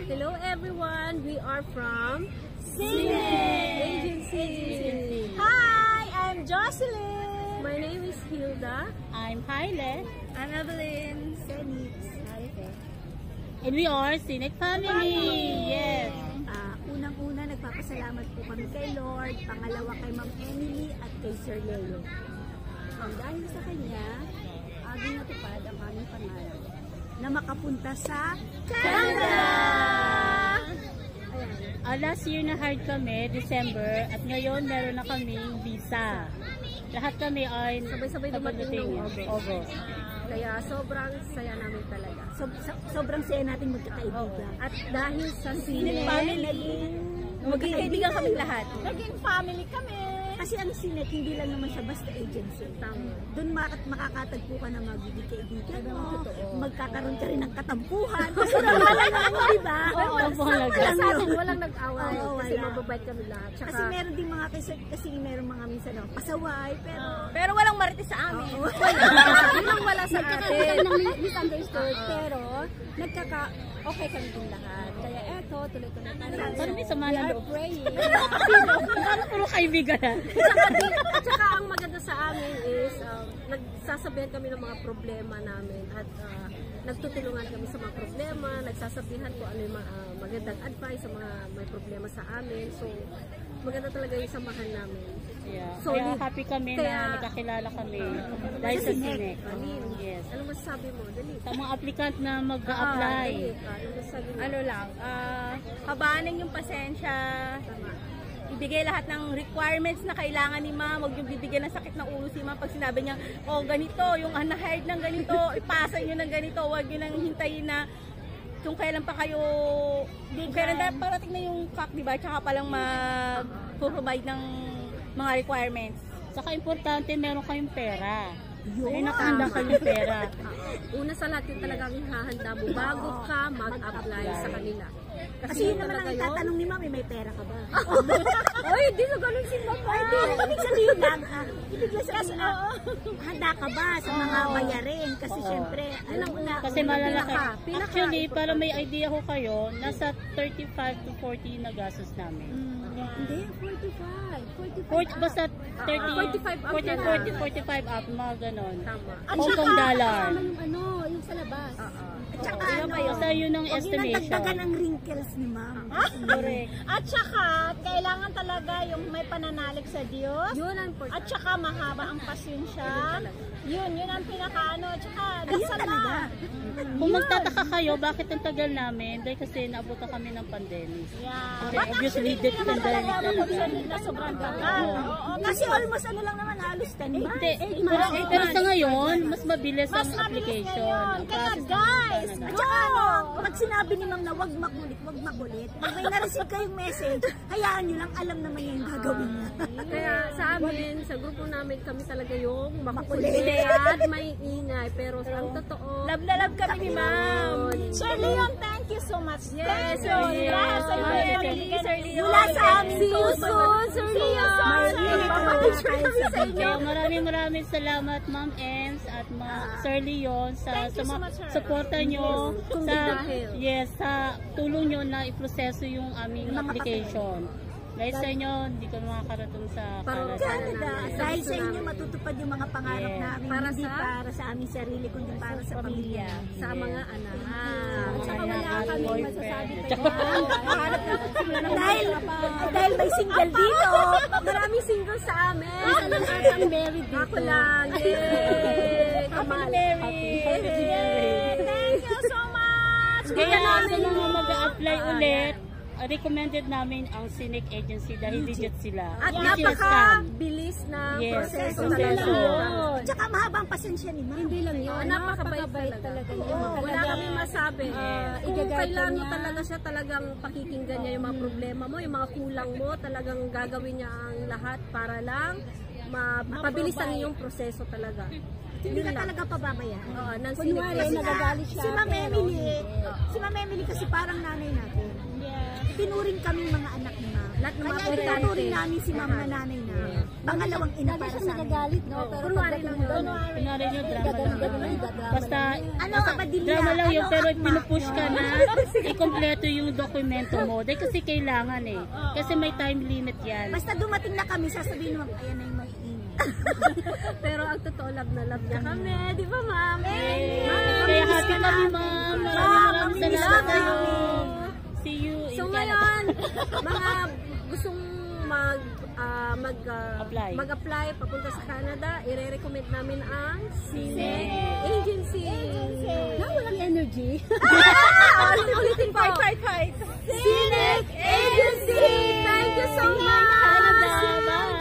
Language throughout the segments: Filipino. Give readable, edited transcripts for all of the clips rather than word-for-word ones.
Hello everyone, we are from Cine Agency. Hi, I'm Jocelyn. My name is Hilda. I'm Haile. I'm Evelyn. And we are Cine Family. Yes. Unang-una, nagpapasalamat po kami kay Lord. Pangalawa kay Ma'am Emily at kay Sir Leo. Dahil sa kanya, aging natupad ang aming pangarap na makapunta sa Canada! Last year na hard kami, December, at ngayon meron na kaming visa. Lahat kami ay sabay-sabay dumating ng August. Kaya sobrang saya namin talaga. Sobrang saya natin magkakaibigan. At dahil sa Cine Family, magkakaibigan kami lahat. Naging family kami. Kasi ang Cine, hindi lang naman siya basta agency. Tama. Doon makakatagpo ka na magiging kaibigan mo. Magkakaroon ka rin ng katampuhan. Kasi naman naman, di ba? Sa atin, walang nag-away. Kasi mababait kami lahat. Kasi meron din mga, kasi meron mga minsan na pasaway. Pero walang marites sa amin. Walang wala sa atin. Ng misunderstood. Pero, okay kami din lahat. Kaya eto, tuloy-tuloy na rin. Parang may sama na loob. Praying. Parang puro kaibigan na. At saka ang maganda sa amin is nagsasabihan kami ng mga problema namin at nagtutulungan kami sa mga problema, nagsasabihan ko ano yung magandang advice sa mga may problema sa amin. So, maganda talaga yung samahan namin. Yeah. So, kaya happy kami na nagkakilala kami dahil sa Cine. Yes. Ano masasabi mo? Dali. Sa mga applicant na mag-a-apply. Ano lang, habaanin yung pasensya. Ibigay lahat ng requirements na kailangan ni ma'am. Huwag yung bibigyan ng sakit ng ulo si ma'am pag sinabi niya, oh ganito, yung na-hired ng ganito, ipasa nyo ng ganito, huwag nyo nang hintayin na kung kailan pa kayo, kailan parating na yung fact, diba? Tsaka palang mag-provide ng mga requirements. Saka importante, meron kayong pera. May nakahanda kayong pera. Una sa lahat yung talagang hahanda mo bago ka mag-apply sa kanila. Kasi yun naman ang itatanong ni ma'am, may pera ka ba? Ay, di na ganun si ma'am. Ay, di. Ibig sabihin lang, handa ka ba sa mga bayarin? Kasi syempre, alam mo na. Kasi malalaki. Actually, para may idea ko kayo, nasa 35 to 40 na gastos namin. Hindi, 45. Basta 45 up 45 up, mga ganon. Tama. Hong Kong dollar. Yung sa labas. At saka, Basta yun ang estimation. Huwag yung ng wrinkles ni ma'am. Correct. At saka, kailangan talaga yung may pananalig sa Diyos. Yun ang important. At saka, mahaba ang pasyensya. Yun ang pinakaano. At saka, Ayun dasal talaga. na. Kung magtataka kayo, bakit ang tagal namin? Dahil kasi naabutan kami ng pandemic. Yeah. Kasi But obviously, actually, hindi naman pandemic talaga talaga. mapagsalit na sobrang tagal. Oo, Kasi almost lang naman, halos 10 months. Pero sa ngayon, mas mabilis mas ang mabilis application. ngayon. Ang Kaya process ng guys, Canada. go! Pag sinabi ni ma'am na wag makulit, pag may na-receive kayong message, hayaan nyo lang, alam naman yung gagawin niya. Kaya sa amin, sa grupo namin, kami talaga yung makukulit at may ingay. Pero ang totoo, Love na love kami ni ma'am. Sir Leon, thank you so much. Yes, Thank you. Sir Leon. Lahat sa inyo, Yes, Emily, Sir Leon. Mula sa amin, see you soon, Sir Leon. Papapicture kami sa inyo. Kaya maraming salamat Ma'am Ems at Sir Leon sa Thank you so much, sir. suporta nyo Kung sa dahil. sa tulong nyo na iproseso yung aming application. Dahil sa inyo, hindi ko makakarating sa Canada. Canada. Dahil sa inyo matutupad yung mga pangarap Yes. namin, Para hindi sa- para sa aming sarili, kundi para sa pamilya. Sa mga anak. Saka Anak wala at kami boyfriend. masasabi dahil may single dito. Maraming single sa amin. Isa lang atang married dito. Ako lang. Yay! Kamal. Thank you so much. Kaya sa mga mag-a-apply ulit, recommended namin ang Cine Agency dahil legit sila. At Hindi sila scam. napaka-bilis na Yes, proseso proseso. talaga. Tsaka mahabang pasensya ni ma'am. Hindi lang yun. Napakabait talaga. Wala kami masabi. Kung kailan mo talaga siya, talagang pakikinggan niya yung mga problema mo, yung mga kulang mo, talagang gagawin niya ang lahat para lang mapabilis ang iyong proseso talaga. Hindi ka talaga pababayaan. Oo, nang Kunwari, sinig- nagagalit siya. Si Ma'am Emily kasi parang nanay natin. Tinuring kaming mga anak ni Ma'am. Lahat ng mga Kaya kurente. tinuring namin si Ma'am na nanay na. Pangalawang ina Lagi para siya sa amin. nagagalit, no? Pero pagdating doon, Kunwari nyo, drama lang. Basta, Ano ka ba din drama lang yun, Ano, pero akma? pinupush ka na ikumpleto yung dokumento mo. Dahil kasi kailangan eh. Kasi may time limit yan. Basta dumating na kami, sasabihin mo, ayan na yung maiingay. Pero ang totoo, love na love niya kami. Di ba, ma'am? Kaya happy kami, ma'am. Maraming Ma'am, salamat miss kayo. kami. See you in So Canada. ngayon, mga gustong Apply. mag-apply papunta sa Canada, ire-recommend namin ang Cine Agency. na walang energy. Ulitin po. Fight! Scenic Agency! Thank you so much! Canada. Bye.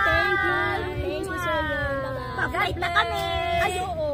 Thank you, Thank you, Sir Yon. Pa-flight na kami! Ay, oo.